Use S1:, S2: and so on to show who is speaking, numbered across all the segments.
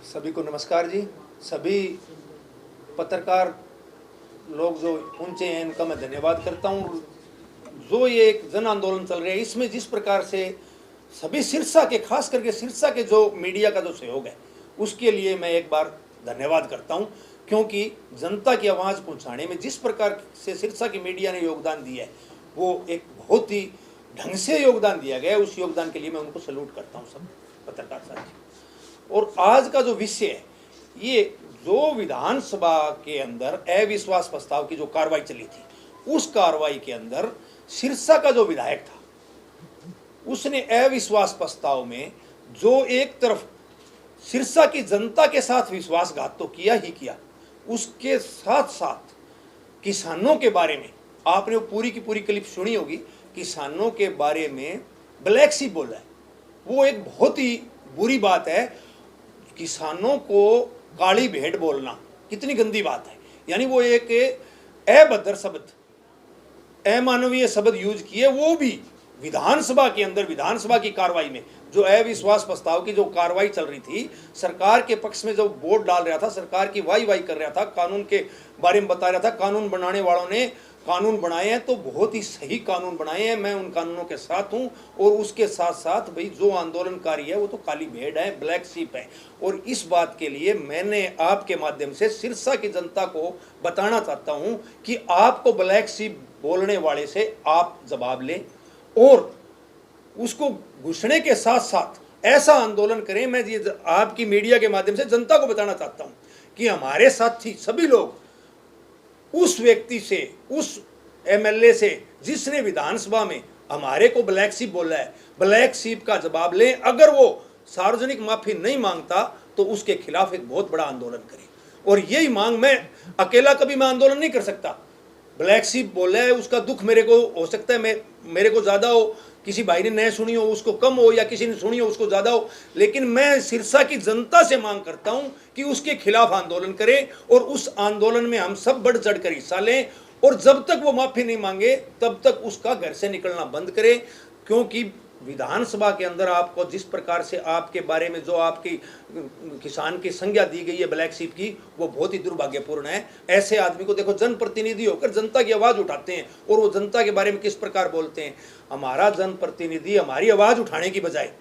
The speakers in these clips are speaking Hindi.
S1: सभी को नमस्कार जी। सभी पत्रकार लोग जो पहुंचे हैं इनका मैं धन्यवाद करता हूं। जो ये एक जन आंदोलन चल रहा है इसमें जिस प्रकार से सभी सिरसा के, खास करके सिरसा के जो मीडिया का जो सहयोग है उसके लिए मैं एक बार धन्यवाद करता हूं, क्योंकि जनता की आवाज़ पहुंचाने में जिस प्रकार से सिरसा की मीडिया ने योगदान दिया है वो एक बहुत ही ढंग से योगदान दिया गया है। उस योगदान के लिए मैं उनको सैल्यूट करता हूं सब पत्रकार साथी। और आज का जो विषय है, ये जो विधानसभा के अंदर अविश्वास प्रस्ताव की जो कार्रवाई चली थी, उस कार्रवाई के अंदर सिरसा का जो विधायक था उसने अविश्वास प्रस्ताव में जो एक तरफ सिरसा की जनता के साथ विश्वासघात तो किया ही किया, उसके साथ साथ किसानों के बारे में आपने वो पूरी की पूरी क्लिप सुनी होगी, किसानों के बारे में ब्लैक शीप बोला है। वो एक बहुत ही बुरी बात है। किसानों को काली भेड़ बोलना कितनी गंदी बात है। यानी वो एक अभद्र शब्द, अमानवीय शब्द यूज किए, वो भी विधानसभा के अंदर, विधानसभा की कार्रवाई में जो अविश्वास प्रस्ताव की जो कार्रवाई चल रही थी, सरकार के पक्ष में जो वोट डाल रहा था, सरकार की वाई वाई कर रहा था, कानून के बारे में बता रहा था। कानून बनाने वालों ने कानून बनाए हैं तो बहुत ही सही कानून बनाए हैं, मैं उन कानूनों के साथ हूं। और उसके साथ साथ भाई जो आंदोलनकारी है वो तो काली भेड़ है, ब्लैक शीप है। और इस बात के लिए मैंने आपके माध्यम से सिरसा की जनता को बताना चाहता हूं कि आपको ब्लैक शीप बोलने वाले से आप जवाब लें और उसको घुसने के साथ साथ ऐसा आंदोलन करें। मैं ये आपकी मीडिया के माध्यम से जनता को बताना चाहता हूं कि हमारे साथी सभी लोग उस व्यक्ति से, उस एमएलए से जिसने विधानसभा में हमारे को ब्लैक शीप बोला है, ब्लैक शीप का जवाब लें। अगर वो सार्वजनिक माफी नहीं मांगता तो उसके खिलाफ एक बहुत बड़ा आंदोलन करें। और यही मांग, मैं अकेला कभी मैं आंदोलन नहीं कर सकता। ब्लैक शीप बोला है, उसका दुख मेरे को हो सकता है मेरे को ज़्यादा हो, किसी भाई ने नहीं सुनी हो उसको कम हो, या किसी ने सुनी हो उसको ज़्यादा हो, लेकिन मैं सिरसा की जनता से मांग करता हूं कि उसके खिलाफ आंदोलन करें और उस आंदोलन में हम सब बढ़ चढ़ कर हिस्सा लें। और जब तक वो माफ़ी नहीं मांगे तब तक उसका घर से निकलना बंद करें। क्योंकि विधानसभा के अंदर आपको जिस प्रकार से आपके बारे में जो आपकी किसान की संज्ञा दी गई है ब्लैक शीप की, वो बहुत ही दुर्भाग्यपूर्ण है। ऐसे आदमी को देखो, जनप्रतिनिधि होकर जनता की आवाज़ उठाते हैं और वो जनता के बारे में किस प्रकार बोलते हैं। हमारा जनप्रतिनिधि हमारी आवाज़ उठाने की बजाय,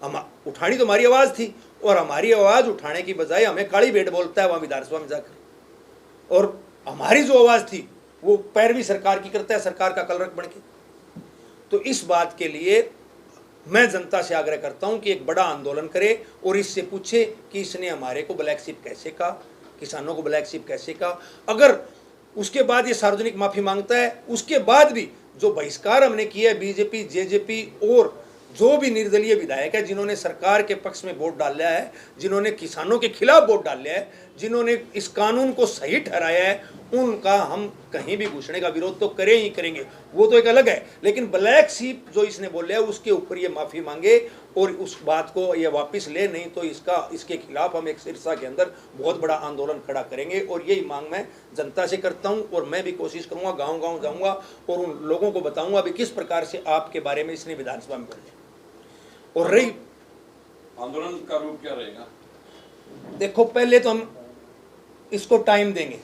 S1: हम उठानी तो हमारी आवाज़ थी, और हमारी आवाज़ उठाने की बजाय हमें काली भेड़ बोलता है वहाँ विधानसभा में जाकर। और हमारी जो आवाज़ थी वो पैरवी सरकार की करता है, सरकार का कलरक बन के। तो इस बात के लिए मैं जनता से आग्रह करता हूं कि एक बड़ा आंदोलन करे और इससे पूछे कि इसने हमारे को ब्लैक शीप कैसे कहा, किसानों को ब्लैक शीप कैसे कहा। अगर उसके बाद ये सार्वजनिक माफी मांगता है, उसके बाद भी जो बहिष्कार हमने किया है बीजेपी, जेजेपी और जो भी निर्दलीय विधायक है जिन्होंने सरकार के पक्ष में वोट डाला है, जिन्होंने किसानों के खिलाफ वोट डाला है, जिन्होंने इस कानून को सही ठहराया है, उनका हम कहीं भी घुसने का विरोध तो करें ही करेंगे, वो तो एक अलग है। लेकिन ब्लैक शीप जो इसने बोला है उसके ऊपर ये माफ़ी मांगे और उस बात को ये वापस ले, नहीं तो इसके खिलाफ हम एक सिरसा के अंदर बहुत बड़ा आंदोलन खड़ा करेंगे। और यही मांग मैं जनता से करता हूँ। और मैं भी कोशिश करूँगा, गाँव-गाँव जाऊँगा और उन लोगों को बताऊँगा अभी किस प्रकार से आपके बारे में इसने विधानसभा में बोले। और रही
S2: आंदोलन का रूप क्या रहेगा?
S1: देखो, पहले तो हम इसको टाइम देंगे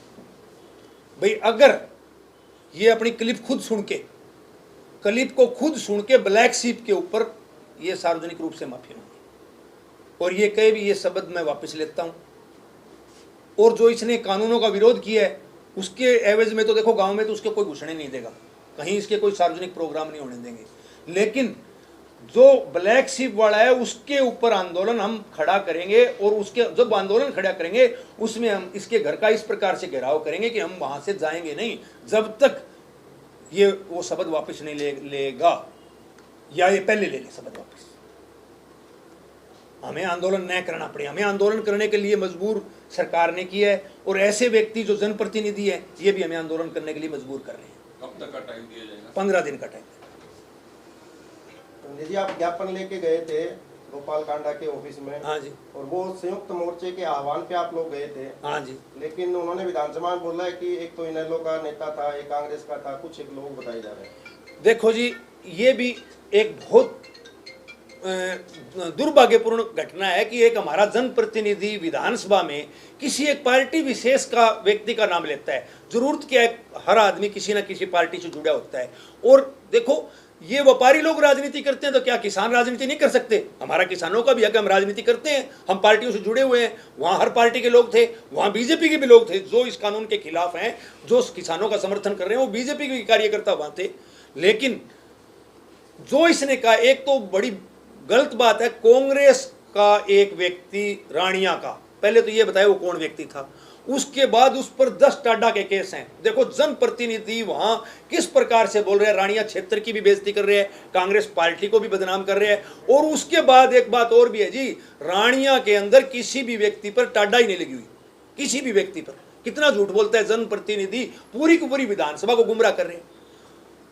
S1: भाई। अगर ये अपनी क्लिप खुद सुन के ब्लैक शीप के ऊपर ये सार्वजनिक रूप से माफी मांगे और ये कहे भी ये शब्द मैं वापस लेता हूं, और जो इसने कानूनों का विरोध किया है उसके एवज में तो देखो गांव में तो उसके कोई घुसने नहीं देगा, कहीं इसके कोई सार्वजनिक प्रोग्राम नहीं होने देंगे। लेकिन जो ब्लैक शीप वाला है उसके ऊपर आंदोलन हम खड़ा करेंगे और उसके जब आंदोलन खड़ा करेंगे उसमें हम इसके घर का इस प्रकार से घेराव करेंगे कि हम वहां से जाएंगे नहीं जब तक ये वो शब्द वापस नहीं लेगा, या ये पहले ले ले शब्द वापस। हमें आंदोलन न करना पड़े, हमें आंदोलन करने के लिए मजबूर सरकार ने किया है। और ऐसे व्यक्ति जो जनप्रतिनिधि है ये भी हमें आंदोलन करने के लिए मजबूर कर रहे हैं।
S2: कब तक का टाइम दिया जाएगा?
S1: 15 दिन का टाइम।
S3: जी, आप ज्ञापन लेके गए थे गोपाल कांडा के ऑफिस में।
S1: हाँ जी।
S3: और वो संयुक्त मोर्चे के आह्वान पे आप लोग गए थे।
S1: हाँ जी।
S3: लेकिन उन्होंने विधानसभा में बोला है कि एक तो इनेलो का नेता था, एक कांग्रेस का था, कुछ एक लोग बताए जा रहे हैं।
S1: देखो जी, ये भी एक बहुत दुर्भाग्यपूर्ण घटना है कि एक हमारा जनप्रतिनिधि विधानसभा में किसी एक पार्टी विशेष का व्यक्ति का नाम लेता है। जरूरत क्या है, हर आदमी किसी ना किसी पार्टी से जुड़ा होता है। और देखो, ये व्यापारी लोग राजनीति करते हैं तो क्या किसान राजनीति नहीं कर सकते? हमारा किसानों का भी है कि हम राजनीति करते हैं, हम पार्टियों से जुड़े हुए हैं। वहाँ हर पार्टी के लोग थे, वहाँ बीजेपी के भी लोग थे जो इस कानून के खिलाफ हैं, जो किसानों का समर्थन कर रहे हैं, वो बीजेपी के कार्यकर्ता वहाँ थे। लेकिन जो इसने कहा, एक तो बड़ी गलत बात है, कांग्रेस का एक व्यक्ति रानिया का, पहले तो ये बताया वो कौन व्यक्ति था, उसके बाद उस पर 10 टाडा के केस हैं। देखो, जनप्रतिनिधि वहां किस प्रकार से बोल रहे हैं, रानिया क्षेत्र की भी बेइज्जती कर रहे हैं, कांग्रेस पार्टी को भी बदनाम कर रहे हैं। और उसके बाद एक बात और भी है जी, रानिया के अंदर किसी भी व्यक्ति पर टाडा ही नहीं लगी हुई, किसी भी व्यक्ति पर। कितना झूठ बोलता है जनप्रतिनिधि, पूरी की पूरी विधानसभा को गुमराह कर रहे हैं।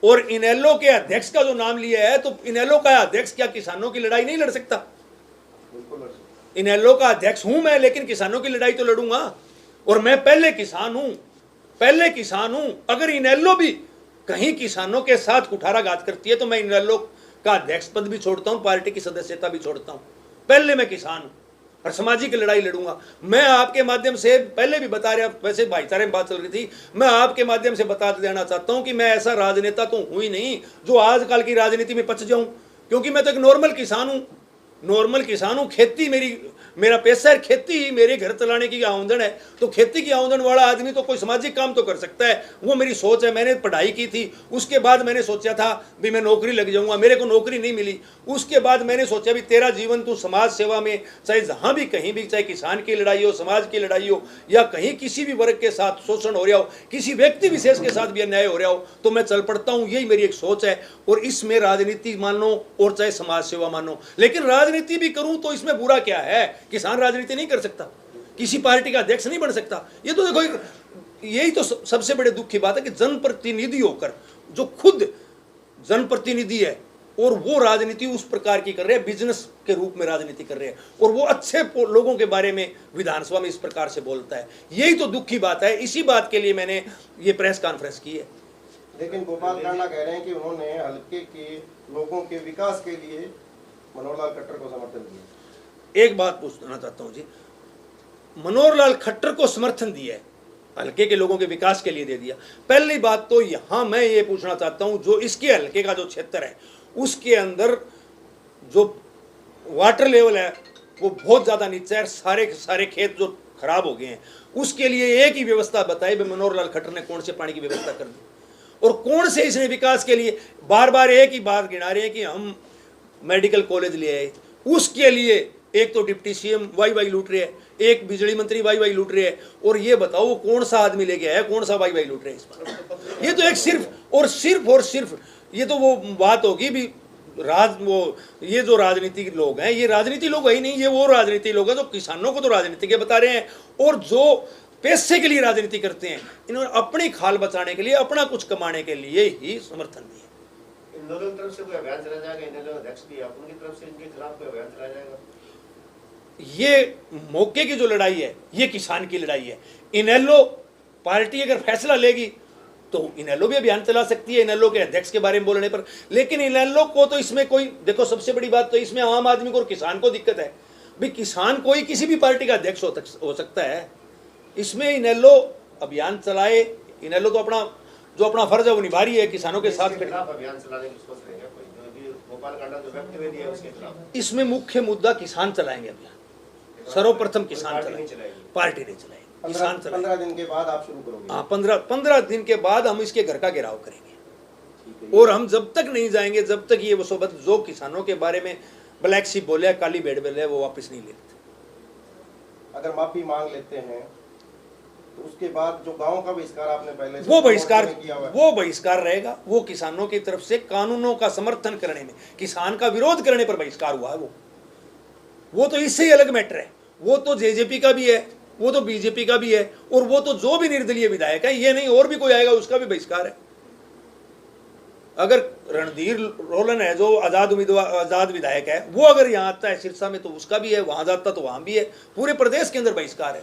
S1: और इनेलो के अध्यक्ष का जो नाम लिया है, तो इनेलो का अध्यक्ष क्या किसानों की लड़ाई नहीं लड़ सकता? इनेलो का अध्यक्ष हूं मैं, लेकिन किसानों की लड़ाई तो लड़ूंगा। और मैं पहले किसान हूं। अगर इनेलो भी कहीं किसानों के साथ कुठाराघात करती है तो मैं इनेलो का अध्यक्ष पद भी छोड़ता हूं, पार्टी की सदस्यता भी छोड़ता हूं। पहले मैं किसान हूं और सामाजिक लड़ाई लड़ूंगा। मैं आपके माध्यम से पहले भी बता रहा, वैसे भाईचारे में बात चल रही थी, मैं आपके माध्यम से बता देना चाहता हूं कि मैं ऐसा राजनेता तो हूं ही नहीं जो आजकल की राजनीति में पच जाऊं, क्योंकि मैं तो एक नॉर्मल किसान हूं। खेती मेरा पेशा है, खेती ही मेरे घर चलाने की आमदन है। तो खेती की आमदन वाला आदमी तो कोई सामाजिक काम तो कर सकता है, वो मेरी सोच है। मैंने पढ़ाई की थी, उसके बाद मैंने सोचा था भी मैं नौकरी लग जाऊंगा, मेरे को नौकरी नहीं मिली। उसके बाद मैंने सोचा भी तेरा जीवन तू समाज सेवा में, चाहे जहां भी कहीं भी, चाहे किसान की लड़ाई हो, समाज की लड़ाई हो, या कहीं किसी भी वर्ग के साथ शोषण हो रहा हो, किसी व्यक्ति विशेष के साथ भी अन्याय हो रहा हो, तो मैं चल पड़ता हूं। यही मेरी एक सोच है। और इसमें राजनीति मानो और चाहे समाज सेवा मानो, लेकिन राजनीति भी करूं तो इसमें बुरा क्या है? किसान राजनीति नहीं कर सकता, किसी पार्टी का अध्यक्ष नहीं बन सकता। ये तो देखो, यही तो सबसे बड़े दुख की बात है कि जनप्रतिनिधि होकर, जो खुद जनप्रतिनिधि है और वो राजनीति उस प्रकार की कर रहे हैं, बिजनेस के रूप में राजनीति कर रहे हैं, और वो अच्छे लोगों के बारे में विधानसभा में इस प्रकार से बोलता है। यही तो दुख की बात है। इसी बात के लिए मैंने ये प्रेस कॉन्फ्रेंस की है।
S3: लेकिन गोपाल कांडा कह रहे हैं कि उन्होंने हल्के के लोगों के विकास के लिए मनोहर लाल खट्टर को समर्थन दिया।
S1: एक बात पूछना चाहता हूं जी, मनोहर लाल खट्टर को समर्थन दिया है, हल्के के लोगों के विकास के लिए दे दिया। पहली बात तो यहां मैं ये पूछना चाहता हूं, जो इसके हल्के का जो क्षेत्र है, उसके अंदर जो वाटर लेवल है वो बहुत ज्यादा नीचा है, सारे खेत जो खराब हो गए हैं, उसके लिए एक ही व्यवस्था बताई, मनोहर लाल खट्टर ने कौन से पानी की व्यवस्था कर दी, और कौन से इसने विकास के लिए बार बार एक ही बात गिना रहे हैं कि हम मेडिकल कॉलेज ले आए। उसके लिए एक तो डिप्टी सीएम वाई लूट रहे हैं, एक बिजली मंत्री वाई लूट रहे हैं, और ये बताओ वो कौन सा आदमी लेके आया, कौन सा वाई लूट रहे हैं इस पर? ये तो एक सिर्फ ये तो वो बात होगी भी ये जो राजनीतिक लोग हैं, ये राजनीति लोग है ही नहीं, ये वो राजनीति लोग हैं जो किसानों को तो राजनीति के बता रहे हैं, और जो पैसे के लिए राजनीति करते हैं, इन्होंने अपनी खाल बचाने के लिए, अपना कुछ कमाने के लिए ही समर्थन दिया।
S4: इन दोनों की तरफ से कोई अभियान चला जाएगा, इन दोनों अध्यक्ष भी उनकी तरफ से इनके खिलाफ कोई अभियान चला जाएगा?
S1: ये मौके की जो लड़ाई है, ये किसान की लड़ाई है। इनेलो पार्टी अगर फैसला लेगी तो इनेलो भी अभियान चला सकती है, इनेलो के अध्यक्ष के बारे में बोलने पर। लेकिन इनेलो को तो इसमें कोई, देखो सबसे बड़ी बात तो इसमें आम आदमी को और किसान को दिक्कत है भाई, किसान कोई किसी भी पार्टी का अध्यक्ष हो सकता है। इसमें इनेलो अभियान चलाए, इनेलो तो अपना फर्ज है वो निभा रही है किसानों के साथ।
S4: अभियान चलाने की सोच रहे हैं कोई, जो भी गोपाल कांडा जो वक्तव्य दिया उसके खिलाफ?
S1: इसमें मुख्य मुद्दा किसान चलाएंगे अभियान, सर्वप्रथम किसान चलाएंगे, पार्टी नहीं चलाएगी, किसान चलाएंगे।
S3: 15 दिन के बाद आप शुरू करोगे?
S1: हाँ, 15 दिन के बाद हम इसके घर का घेराव करेंगे, और हम जब तक नहीं जाएंगे, जब तक ये वो सोबत जो किसानों के बारे में ब्लैक शीप बोले, काली भेड़ बोले, वो वापस नहीं लेते।
S3: अगर माफी मांग लेते हैं तो उसके बाद जो गांव का बहिष्कार आपने पहले
S1: वो बहिष्कार रहेगा, वो किसानों की तरफ से कानूनों का समर्थन करने में, किसान का विरोध करने पर बहिष्कार हुआ है। वो तो इससे ही अलग मैटर है, वो तो जेजेपी का भी है, वो तो बीजेपी का भी है, और वो तो जो भी निर्दलीय विधायक है, ये नहीं और भी कोई आएगा उसका भी बहिष्कार है। अगर रणधीर रोलन है जो आजाद विधायक है, वो अगर यहाँ आता है सिरसा में तो उसका भी है, वहां जाता तो वहां भी है, पूरे प्रदेश के अंदर बहिष्कार है।